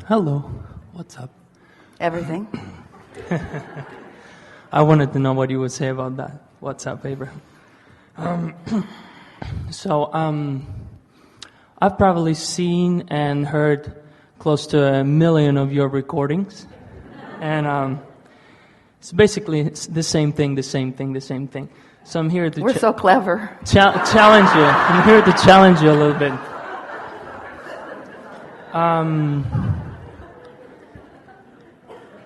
Hello. What's up? Everything. I wanted to know what you would say about that. What's up, Abraham? I've probably seen and heard close to 1 million of your recordings. And it's basically the same thing. So I'm here to... We're so clever. Challenge you. I'm here to challenge you a little bit.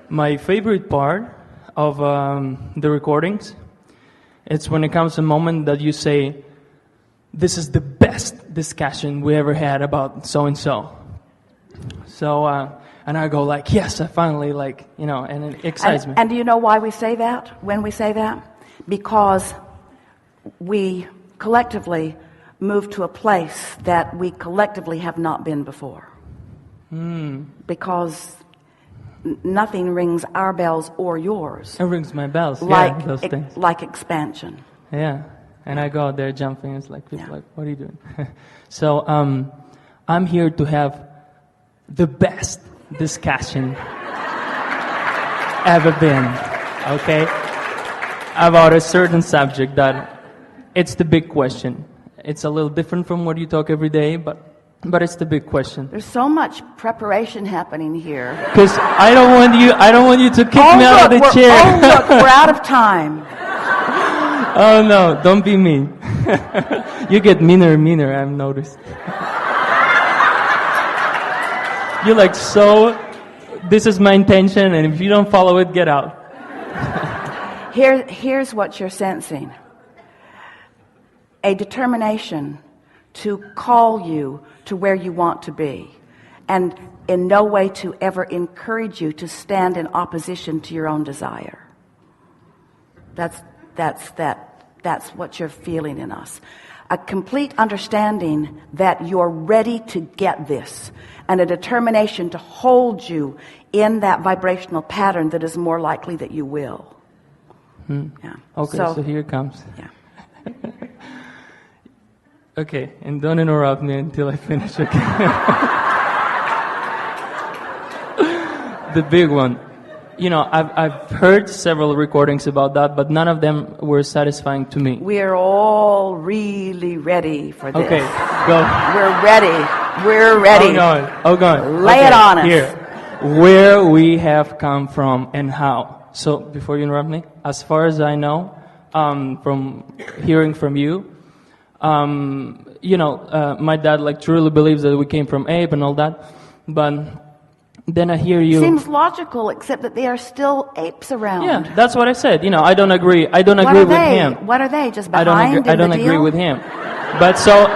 My favorite part of the recordings, it's when it comes to a moment that you say, this is the best discussion we ever had about so-and-so. So, and I go like, yes, I finally and it excites me. And do you know why we say that, when we say that? Because we collectively move to a place that we collectively have not been before. Because nothing rings our bells or yours. It rings my bells, those things. Like expansion. Yeah, and I go out there jumping, it's like, people like, what are you doing? So, I'm here to have the best discussion ever been, okay? About a certain subject that it's the big question. It's a little different from what you talk every day, but it's the big question. There's so much preparation happening here. Because I don't want you to kick me out of the chair. Oh, look, we're out of time. Oh, no, don't be mean. You get meaner and meaner, I've noticed. You're like, so, this is my intention, and if you don't follow it, get out. Here's what you're sensing. A determination to call you to where you want to be, and in no way to ever encourage you to stand in opposition to your own desire. That's what you're feeling in us. A complete understanding that you're ready to get this, and a determination to hold you in that vibrational pattern that is more likely that you will. Yeah. Okay, so here it comes. Yeah. Okay, and don't interrupt me until I finish, okay? The big one. You know, I've heard several recordings about that, but none of them were satisfying to me. We're all really ready for this. Okay, go. We're ready. Oh, God. Lay it on us. Here, where we have come from and how. So, before you interrupt me, as far as I know, from hearing from you, my dad truly believes that we came from ape and all that, but then I hear you. Seems logical, except that there are still apes around. Yeah, that's what I said. I don't agree. I don't agree with him. What are they? Just behind? I don't agree with him. But so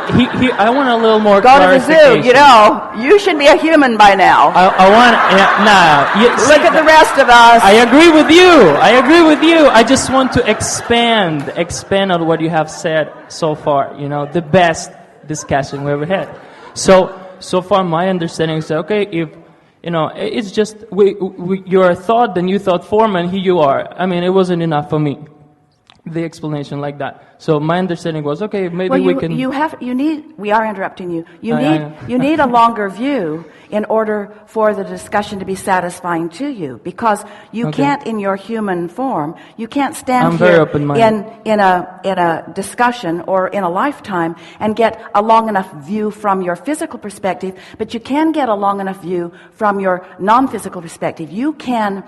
he I want a little more Go clarification. to the zoo. You should be a human by now. I want. Look at the rest of us. I agree with you. I just want to expand on what you have said so far. The best discussion we ever had. So far, my understanding is okay. If it's just you're a thought, then you thought form, and here you are. I mean, it wasn't enough for me. The explanation like that. So my understanding was okay. Maybe we can. We are interrupting you. You need a longer view in order for the discussion to be satisfying to you, because you can't, in your human form, you can't stand here in a discussion or in a lifetime and get a long enough view from your physical perspective, but you can get a long enough view from your non-physical perspective. You can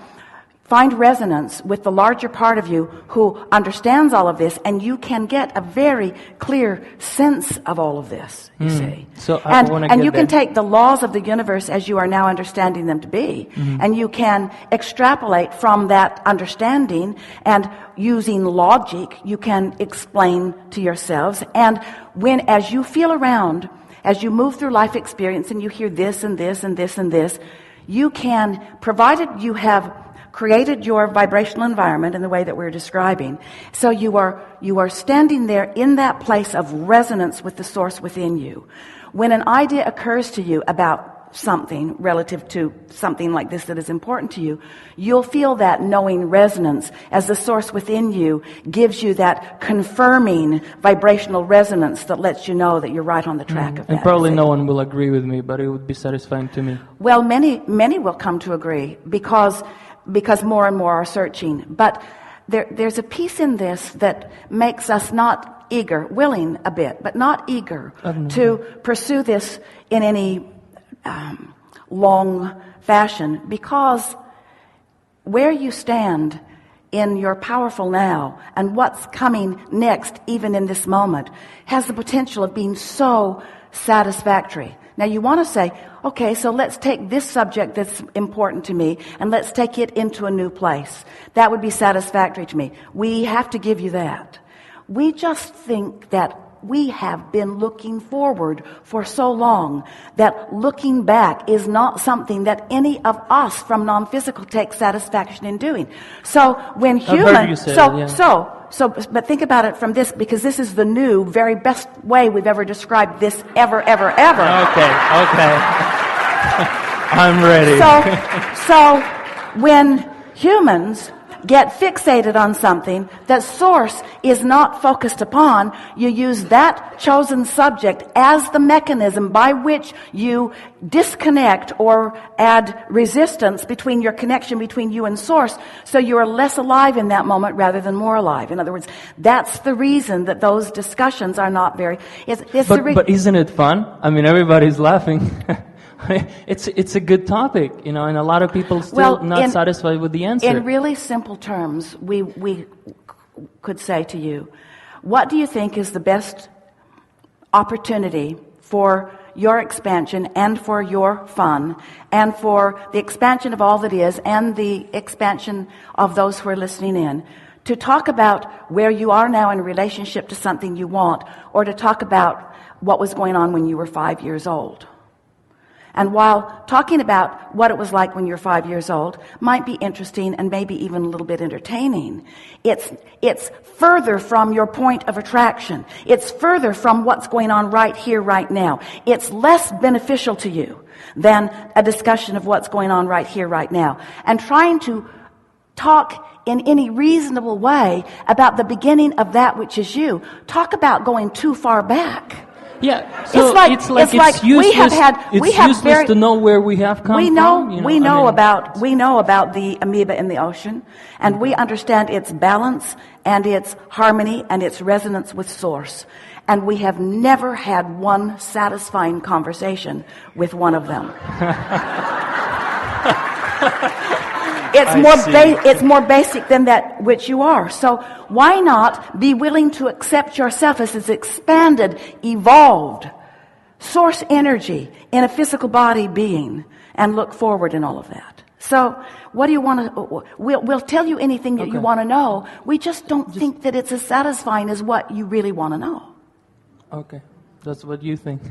find resonance with the larger part of you who understands all of this, and you can get a very clear sense of all of this, you see. So and you can take the laws of the universe as you are now understanding them to be, and you can extrapolate from that understanding, and using logic, you can explain to yourselves. And as you feel around, as you move through life experience and you hear this and this and this and this, you can, provided you have created your vibrational environment in the way that we're describing. So you are standing there in that place of resonance with the source within you. When an idea occurs to you about something relative to something like this that is important to you, you'll feel that knowing resonance as the source within you gives you that confirming vibrational resonance that lets you know that you're right on the track of that. And probably no one will agree with me, but it would be satisfying to me. Well, many will come to agree because more and more are searching. But there's a piece in this that makes us not eager, willing a bit, but not eager to pursue this in any long fashion, because where you stand in your powerful now and what's coming next, even in this moment, has the potential of being so satisfactory. Now you want to say, okay, so let's take this subject that's important to me and let's take it into a new place. That would be satisfactory to me. We have to give you that. We just think that we have been looking forward for so long that looking back is not something that any of us from non-physical take satisfaction in doing. So when but think about it from this, because this is the new, very best way we've ever described this ever. Okay. I'm ready. So when humans get fixated on something that source is not focused upon, you use that chosen subject as the mechanism by which you disconnect or add resistance between your connection between you and source, so you are less alive in that moment rather than more alive. In other words, that's the reason that those discussions are not very... But isn't it fun? I mean, everybody's laughing. It's a good topic, and a lot of people still not satisfied with the answer. In really simple terms, we could say to you, what do you think is the best opportunity for your expansion and for your fun and for the expansion of all that is and the expansion of those who are listening in, to talk about where you are now in relationship to something you want, or to talk about what was going on when you were 5 years old? And while talking about what it was like when you're 5 years old might be interesting and maybe even a little bit entertaining, it's further from your point of attraction. It's further from what's going on right here, right now. It's less beneficial to you than a discussion of what's going on right here, right now. And trying to talk in any reasonable way about the beginning of that which is you. Talk about going too far back. Yeah, so it's useless. It's useless to know where we have come from. We know about the amoeba in the ocean, and we understand its balance and its harmony and its resonance with source. And we have never had one satisfying conversation with one of them. It's more basic than that which you are. So why not be willing to accept yourself as this expanded, evolved source energy in a physical body being, and look forward in all of that? So what do you want to... We'll tell you anything that you want to know. We just don't think that it's as satisfying as what you really want to know. Okay. That's what you think.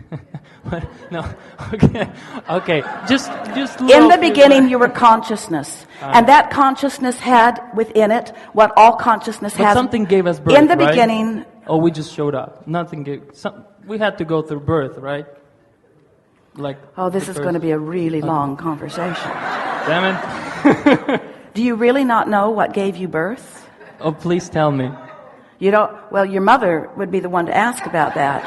No. Okay. Just in the beginning, you were consciousness, and that consciousness had within it what all consciousness has. But something gave us birth. In the right? beginning. Oh, we just showed up. We had to go through birth, right? This is going to be a really long conversation. Damn it. Do you really not know what gave you birth? Oh, please tell me. You don't. Well, your mother would be the one to ask about that.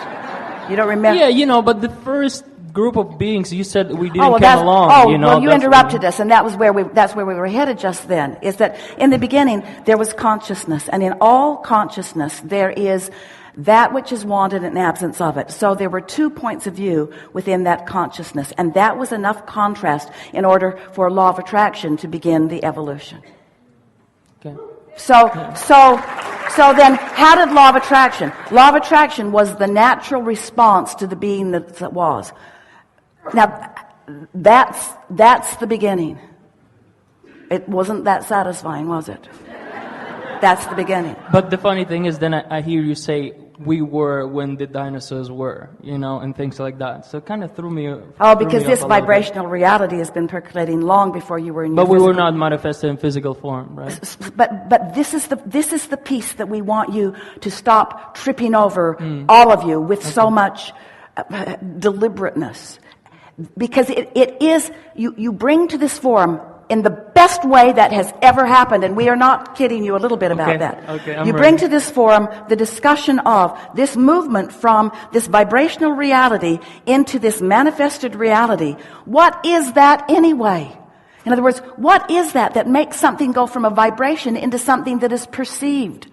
You don't remember? Yeah, but the first group of beings, you said we didn't come along. Well, you interrupted us, and that's where we were headed just then, is that in the beginning, there was consciousness, and in all consciousness, there is that which is wanted and absence of it. So there were 2 points of view within that consciousness, and that was enough contrast in order for law of attraction to begin the evolution. Okay. So then, how did law of attraction? Law of attraction was the natural response to the being that was. Now, that's the beginning. It wasn't that satisfying, was it? That's the beginning. But the funny thing is, then I hear you say, we were when the dinosaurs were, and things like that. So it kind of threw me off. Oh, because this vibrational reality has been percolating long before you were in your But we were not manifested in physical form, right? But this is the piece that we want you to stop tripping over, all of you, with so much deliberateness. Because it is, you bring to this forum in the best way that has ever happened, and we are not kidding you a little bit about that. Okay, you bring to this forum the discussion of this movement from this vibrational reality into this manifested reality. What is that anyway? In other words, what is that makes something go from a vibration into something that is perceived?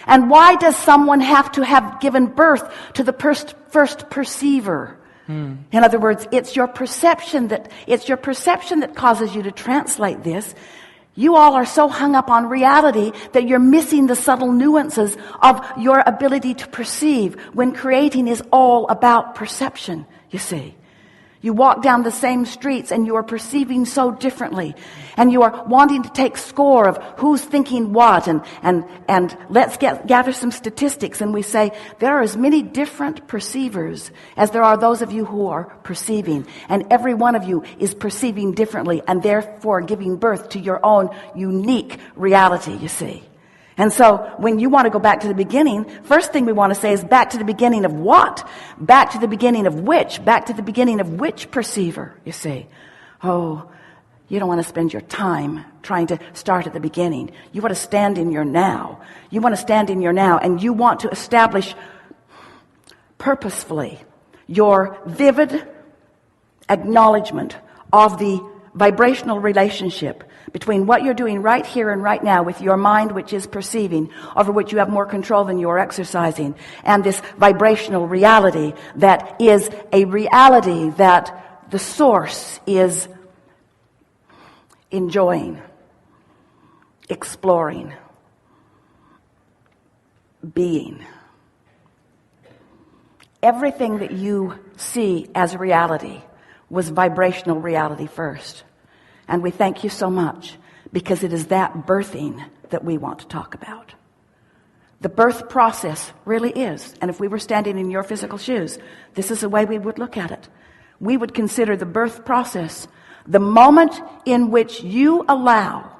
And why does someone have to have given birth to the first perceiver? In other words, it's your perception that causes you to translate this. You all are so hung up on reality that you're missing the subtle nuances of your ability to perceive when creating is all about perception, you see. You walk down the same streets and you are perceiving so differently. And you are wanting to take score of who's thinking what. And let's gather some statistics. And we say there are as many different perceivers as there are those of you who are perceiving. And every one of you is perceiving differently and therefore giving birth to your own unique reality, you see. And so when you want to go back to the beginning, first thing we want to say is back to the beginning of what? Back to the beginning of which? Back to the beginning of which perceiver, you see? Oh, you don't want to spend your time trying to start at the beginning. You want to stand in your now. You want to stand in your now, and you want to establish purposefully your vivid acknowledgement of the vibrational relationship between what you're doing right here and right now with your mind, which is perceiving, over which you have more control than you are exercising, and this vibrational reality that is a reality that the source is enjoying, exploring, being. Everything that you see as reality was vibrational reality first. And we thank you so much because it is that birthing that we want to talk about. The birth process really is, and if we were standing in your physical shoes, this is the way we would look at it. We would consider the birth process the moment in which you allow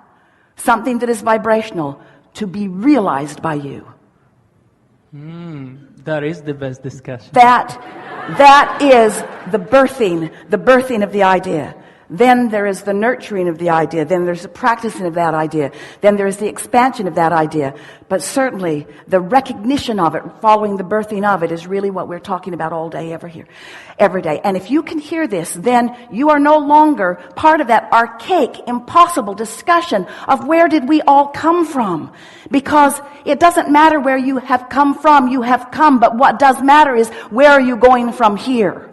something that is vibrational to be realized by you. That is the best discussion. That is the birthing of the idea. Then there is the nurturing of the idea. Then there's the practicing of that idea. Then there is the expansion of that idea. But certainly the recognition of it, following the birthing of it, is really what we're talking about all day, every day. And if you can hear this, then you are no longer part of that archaic, impossible discussion of where did we all come from. Because it doesn't matter where you have come from, you have come. But what does matter is where are you going from here?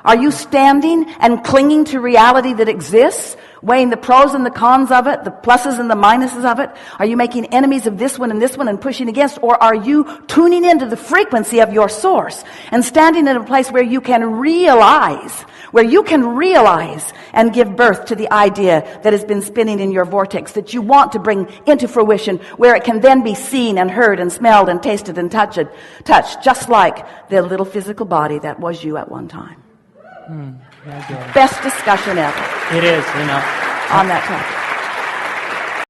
Are you standing and clinging to reality that exists, weighing the pros and the cons of it, the pluses and the minuses of it? Are you making enemies of this one and pushing against? Or are you tuning into the frequency of your source and standing in a place where you can realize and give birth to the idea that has been spinning in your vortex that you want to bring into fruition, where it can then be seen and heard and smelled and tasted and touched, just like the little physical body that was you at one time. Best discussion ever. It is, on that topic.